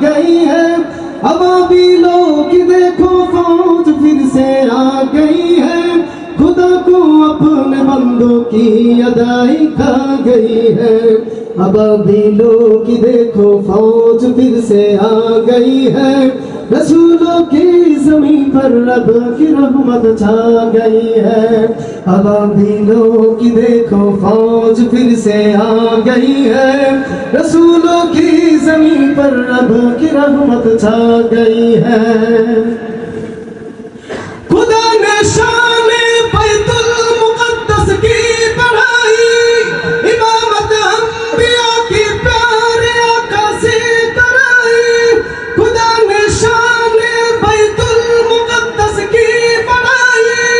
गई है। अबाबिलों की देखो फौज फिर से आ गई है। खुदा को अपने बंदों की अदाई खा गई है। अबाबिलों की देखो फौज फिर से आ गई है। रसूलों की ज़मीन पर रब की रहमत छा गई है। अबाबिलों की देखो फौज फिर से आ गई है। रसूलों की ज़मीन पर रब की रहमत छा गई है। खुदा ने शान बैतुल मुक़द्दस की बढ़ाई, इमामत अंबिया की प्यारे आका से कराई। खुदा ने शान बैतुल मुक़द्दस की बढ़ाई,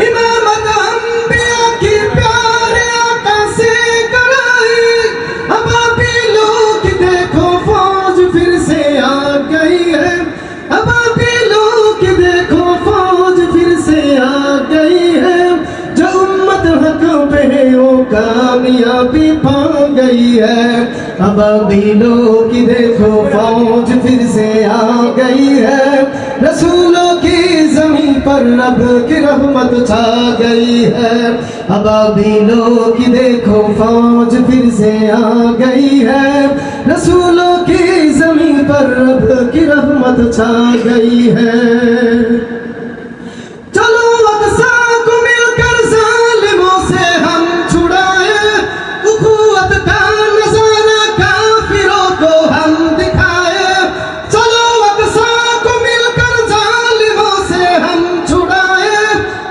इमामत अंबिया की प्यारे आका से कराई। अबाबिलों की देखो फौज फिर से आ गई है। अबाबिलों की देखो फौज फिर से आ गई है। जो उम्मत हक पे है वो कामयाबी पा गई है। अबाबिलों की देखो फौज फिर से आ गई है। रसूलों की ज़मीन पर रब की रहमत छा गई है। अबाबिलों की देखो फौज फिर से आ गई है। रसूलों की ज़मीन पर रब की रहमत छा गई है। चलो अक़सा को मिलकर ज़ालिमों से हम छुड़ाए, उख़ुवत का नज़ारा काफ़िरों को हम दिखाए। चलो अक़सा को मिलकर ज़ालिमों से हम छुड़ाए,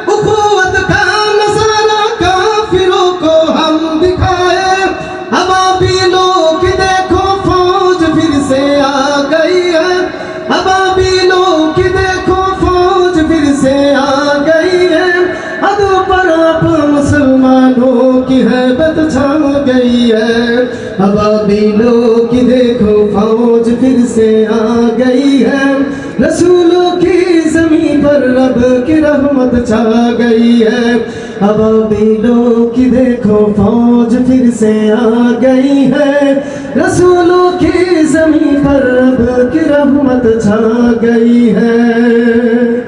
उख़ुवत का नज़ारा काफ़िरों को हम दिखाए। अबाबिलों की देखो फौज फिर से आ गई है। अबाबिलों की देखो फौज फिर से आ गई है। अदों पर आप मुसलमानों की हैबत छा गई है। अबाबिलों की देखो फौज फिर से आ गई है। रसूलों की ज़मीन पर रब की रहमत छा गई है। अबाबिलों की देखो फौज फिर से आ गई है। रसूलों की ज़मीन पर रब की रहमत छा गई है।